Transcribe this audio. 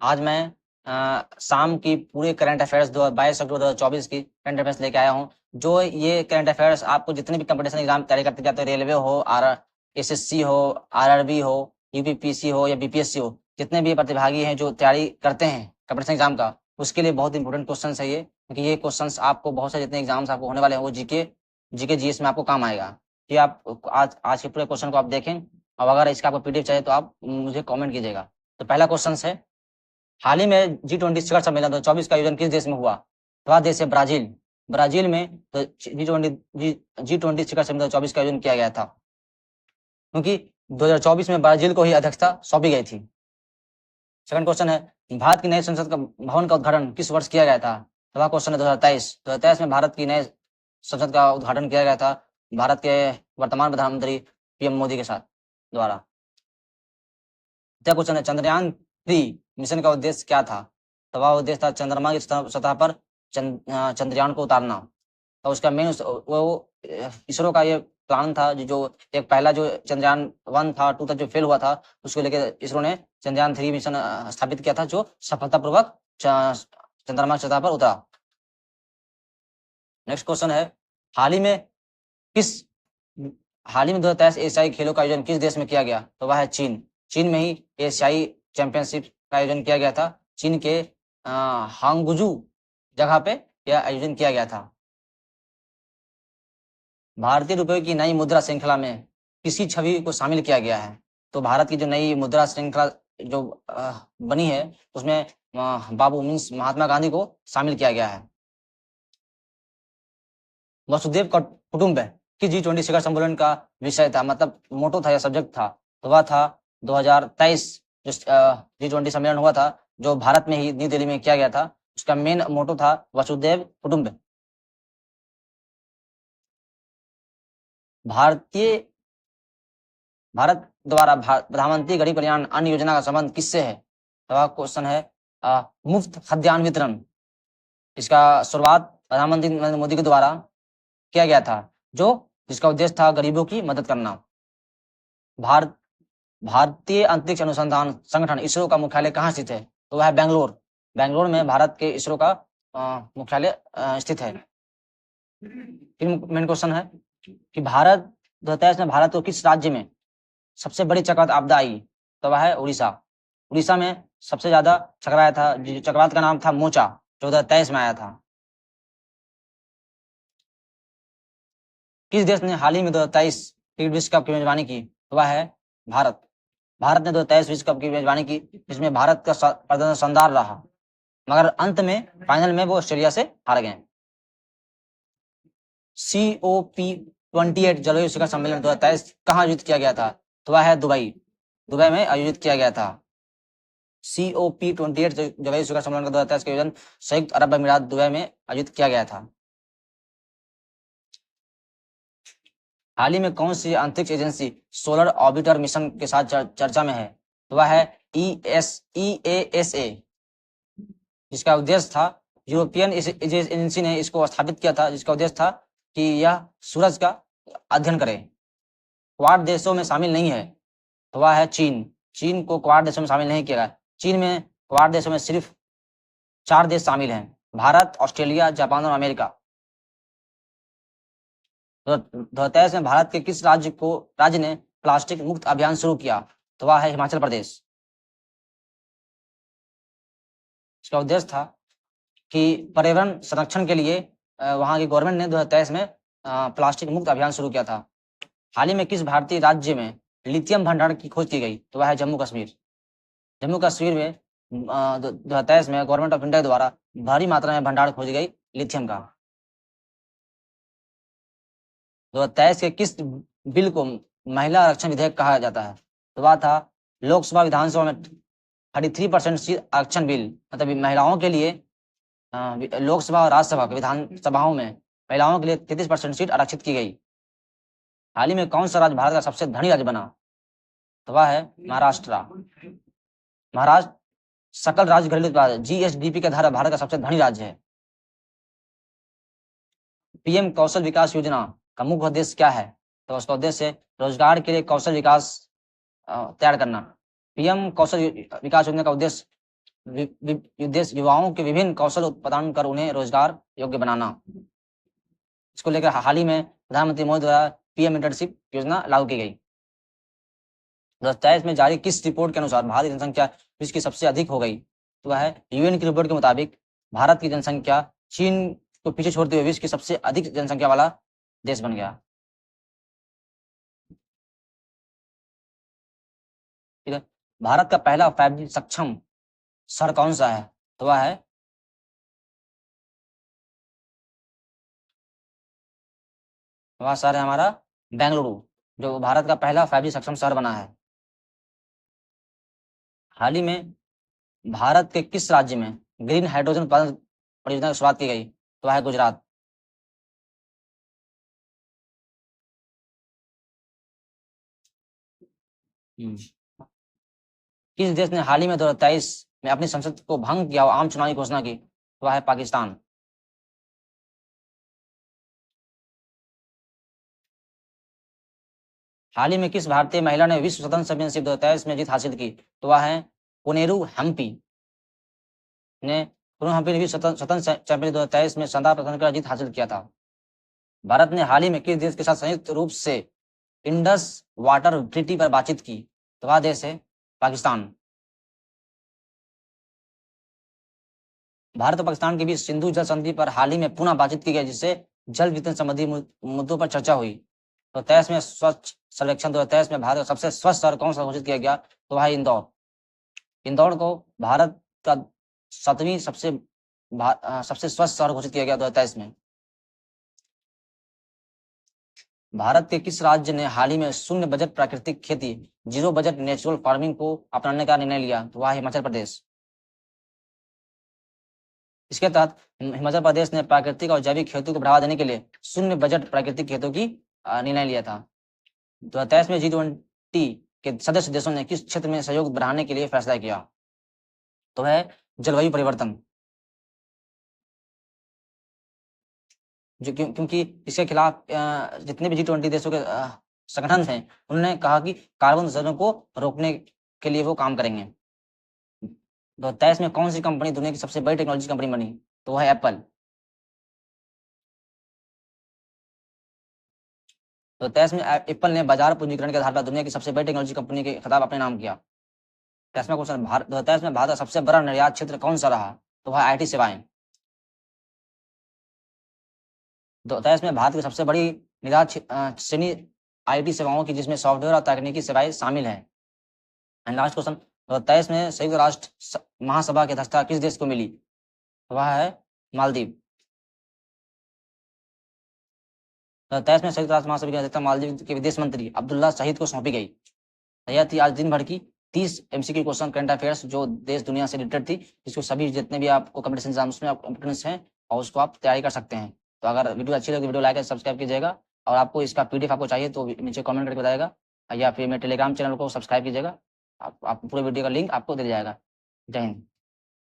आज मैं शाम की पूरे करंट अफेयर्स 22 अक्टूबर 2024 की करंट अफेयर्स लेके आया हूँ। जो ये करंट अफेयर्स आपको जितने भी कंपटीशन एग्जाम तैयारी करते जाते हो, रेलवे हो, एसएससी हो, आरआरबी हो, यूपीपीसी हो या बीपीएससी हो, जितने भी प्रतिभागी हैं जो तैयारी करते हैं कंपटीशन एग्जाम का, उसके लिए बहुत इंपॉर्टेंट क्वेश्चन है ये, क्योंकि ये क्वेश्चन आपको बहुत सारे जितने एग्जाम्स आपको होने वाले हैं वो जीके जीएस में आपको काम आएगा। ये आप आज आज के पूरे क्वेश्चन को आप देखें, और अगर इसका आपको पीडीएफ चाहिए तो आप मुझे कॉमेंट कीजिएगा। तो पहला क्वेश्चन है, हाल ही में G20 शिखर सम्मेलन 2024 का आयोजन किस देश में हुआ? तो वह देश है ब्राजील। ब्राजील में तो G20 शिखर सम्मेलन 2024 का आयोजन किया गया था, क्योंकि 2024 में ब्राजील को ही अध्यक्षता सौंपी गई थी। सेकंड क्वेश्चन है, भारत की नए संसद का भवन का उद्घाटन किस वर्ष किया गया था? तो वह क्वेश्चन है 2023 में भारत की नए संसद का उद्घाटन किया गया था भारत के वर्तमान प्रधानमंत्री पीएम मोदी के साथ द्वारा। क्वेश्चन है, चंद्रयान-3 मिशन का उद्देश्य क्या था? तो वह उद्देश्य था चंद्रमा की सतह पर चंद्रयान को उतारना। तो उसका मेन वो इसरो का ये प्लान था, जो एक पहला जो चंद्रयान 1 था, 2 था, जो फेल हुआ था, उसको लेकर इसरो ने चंद्रयान-3 मिशन स्थापित किया था, जो सफलतापूर्वक चंद्रमा की सतह पर उतरा। नेक्स्ट क्वेश्चन है, हाल ही में 2023 एशियाई खेलों का आयोजन किस देश में किया गया? तो वह है चीन। चीन में ही एशियाई चैंपियनशिप का आयोजन किया गया था। चीन के हांगजू जगह पे यह आयोजन किया गया था। भारतीय रुपये की नई मुद्रा श्रृंखला में किसी छवि को शामिल किया गया है? तो भारत की जो नई मुद्रा श्रृंखला जो बनी है, उसमें बाबू मीन्स महात्मा गांधी को शामिल किया गया है। वसुदेव कुटुंब कि G20 शिखर सम्मेलन का विषय था, मतलब मोटो था या सब्जेक्ट था, तो वह था 2023 जो G20 सम्मेलन हुआ था, जो भारत में ही नई दिल्ली में किया गया था, उसका मेन मोटो था वसुदेव कुटुंब। भारत द्वारा प्रधानमंत्री गरीब कल्याण अन्न योजना का संबंध किससे है? तो वह क्वेश्चन है मुफ्त खाद्यान्न वितरण। इसका शुरुआत प्रधानमंत्री नरेंद्र मोदी के द्वारा किया गया था, जिसका उद्देश्य था गरीबों की मदद करना। भारतीय अंतरिक्ष अनुसंधान संगठन इसरो का मुख्यालय कहाँ स्थित है? तो वह है बेंगलोर। बेंगलोर में भारत के इसरो का मुख्यालय स्थित है। मेन क्वेश्चन है कि 2023 में भारत को किस राज्य में सबसे बड़ी चक्रवात आपदा आई? तो वह है उड़ीसा। उड़ीसा में सबसे ज्यादा चक्रवात था, चक्रवात का नाम था मोचा, 2023 में आया था। किस देश ने हाल ही में 2023 क्रिकेट विश्व कप की मेजबानी की? तो वह है भारत। भारत ने 2023 विश्व कप की मेजबानी की, जिसमें भारत का प्रदर्शन शानदार रहा, मगर अंत में फाइनल में वो ऑस्ट्रेलिया से हार गए। COP28 जलवायु शिखर सम्मेलन 2023 कहाँ आयोजित किया गया था? तो वह है दुबई। दुबई में आयोजित किया गया था। COP28 जलवायु शिखर सम्मेलन का 2023 का आयोजन संयुक्त अरब अमीरात दुबई में आयोजित किया गया था। हाल ही में कौन सी अंतरिक्ष एजेंसी सोलर ऑर्बिटर मिशन के साथ चर्चा में है? तो वह है EASA, जिसका उद्देश्य था, यूरोपियन एजेंसी ने इसको स्थापित किया था, जिसका उद्देश्य था कि यह सूरज का अध्ययन करे। क्वाड देशों में शामिल नहीं है, तो वह है चीन। चीन को क्वाड देशों में शामिल नहीं किया गया। चीन में क्वाड देशों में सिर्फ 4 देश शामिल हैं, भारत, ऑस्ट्रेलिया, जापान और अमेरिका। 2023 में भारत के किस राज्य ने प्लास्टिक मुक्त अभियान शुरू किया? तो वह है हिमाचल प्रदेश। इसका उद्देश्य था कि पर्यावरण संरक्षण के लिए वहां की गवर्नमेंट ने 2023 में प्लास्टिक मुक्त अभियान शुरू किया था। हाल ही में किस भारतीय राज्य में लिथियम भंडार की खोज की गई? तो वह है जम्मू कश्मीर। जम्मू कश्मीर में 2023 में गवर्नमेंट ऑफ इंडिया द्वारा भारी मात्रा में भंडार खोजी गई लिथियम का। 2023 के किस बिल को महिला आरक्षण विधेयक कहा जाता है? तो वह था लोकसभा विधानसभा में 33% सीट आरक्षण बिल, मतलब महिलाओं के लिए लोकसभा और राज्यसभा विधानसभाओं में महिलाओं के लिए 33% सीट आरक्षित की गई। हाल ही में कौन सा राज्य भारत का सबसे धनी राज्य बना? तो वह है महाराष्ट्र। महाराष्ट्र सकल राज्य घरेलू उत्पाद GSDP के आधार भारत का सबसे धनी राज्य है। PM कौशल विकास योजना का मुख्य उद्देश्य क्या है? तो उसका उद्देश्य रोजगार के लिए कौशल विकास तैयार करना। PM कौशल विकास योजना का उद्देश्य उद्देश्य युवाओं के विभिन्न कौशल प्रदान कर उन्हें रोजगार योग्य बनाना। इसको लेकर हाल ही में प्रधानमंत्री मोदी द्वारा पीएम इंटर्नशिप योजना लागू की गई। 2023 में जारी किस रिपोर्ट के अनुसार भारत की जनसंख्या विश्व की सबसे अधिक हो गई? तो वह है यूएन की रिपोर्ट के मुताबिक भारत की जनसंख्या चीन को पीछे छोड़ते हुए विश्व की सबसे अधिक जनसंख्या वाला देश बन गया। ठीक है, भारत का पहला 5G सक्षम शहर कौन सा है? तो वह है शहर है हमारा बेंगलुरु, जो भारत का पहला 5G सक्षम शहर बना है। हाल ही में भारत के किस राज्य में ग्रीन हाइड्रोजन उत्पादन परियोजना की शुरुआत की गई? तो वह है गुजरात। किस देश ने हाल ही में 2023 में अपनी संसद को भंग किया और आम चुनाव की घोषणा की? तो वह है पाकिस्तान। हाल ही में किस भारतीय महिला ने विश्व स्वतंत्र चैंपियनशिप 2023 में जीत हासिल की? तो वह है कोनेरू हम्पी ने विश्व स्वतंत्र चैंपियन 2023 में शानदार प्रदर्शन कर जीत हासिल किया था। भारत ने हाल ही में किस देश के साथ संयुक्त रूप से इंडस वाटर ट्रीटी पर बातचीत की? तो वह देश है पाकिस्तान। भारत और पाकिस्तान के बीच सिंधु जल संधि पर हाल ही में पुनः बातचीत की गई, जिससे जल वितरण संबंधी मुद्दों पर चर्चा हुई। तो 2023 में स्वच्छ सर्वेक्षण 2023 में भारत का सबसे स्वच्छ शहर कौन सा घोषित किया गया? तो वह इंदौर। इंदौर को भारत का 7वीं सबसे स्वच्छ शहर घोषित किया गया 2023 में। भारत के किस राज्य ने हाल ही में शून्य बजट प्राकृतिक खेती जीरो बजट नेचुरल फार्मिंग को अपनाने का निर्णय लिया? तो वह हिमाचल प्रदेश। इसके तहत हिमाचल प्रदेश ने प्राकृतिक और जैविक खेती को बढ़ावा देने के लिए शून्य बजट प्राकृतिक खेतों की निर्णय लिया था। 2023 में G20 के सदस्य देशों ने किस क्षेत्र में सहयोग बढ़ाने के लिए फैसला किया? तो है जलवायु परिवर्तन। जो क्योंकि इसके खिलाफ जितने भी G20 देशों के संगठन हैं, उन्होंने कहा कि कार्बन उत्सर्जन को रोकने के लिए वो काम करेंगे। 2023 में कौन सी कंपनी दुनिया की सबसे बड़ी टेक्नोलॉजी कंपनी बनी? तो वह है एप्पल। तो 2023 में एप्पल ने बाजार पूंजीकरण के आधार पर दुनिया की सबसे बड़ी टेक्नोलॉजी कंपनी के खिताब अपने नाम किया। 23वां क्वेश्चन, 2023 में भारत का सबसे बड़ा निर्यात क्षेत्र कौन सा रहा? तो वह IT सेवाएं। 2023 में भारत की सबसे बड़ी निर्यात श्रेणी IT सेवाओं की, जिसमें सॉफ्टवेयर और तकनीकी सेवाएं शामिल है। एंड लास्ट क्वेश्चन, 2023 में संयुक्त राष्ट्र महासभा की अध्यक्षता किस देश को मिली? तो वह है मालदीव। 2023 में संयुक्त राष्ट्र महासभा की अध्यक्षता मालदीव के विदेश मंत्री अब्दुल्ला शहीद को सौंपी गई। यह थी आज दिन भर की 30 MCQ क्वेश्चन करंट अफेयर्स, जो देश दुनिया से रिलेटेड थी, जिसको सभी जितने भी आपको कॉम्पिटिशन एग्जाम्स में कॉम्पिटेंस हैं और उसको आप तैयारी कर सकते हैं। तो अगर वीडियो अच्छी लगी, वीडियो लाइक और सब्सक्राइब कीजिएगा, और आपको इसका PDF आपको चाहिए तो नीचे कमेंट करके बताएगा, या फिर मेरे टेलीग्राम चैनल को सब्सक्राइब कीजिएगा। आप पूरे वीडियो का लिंक आपको दे दिया जाएगा। जय हिंद।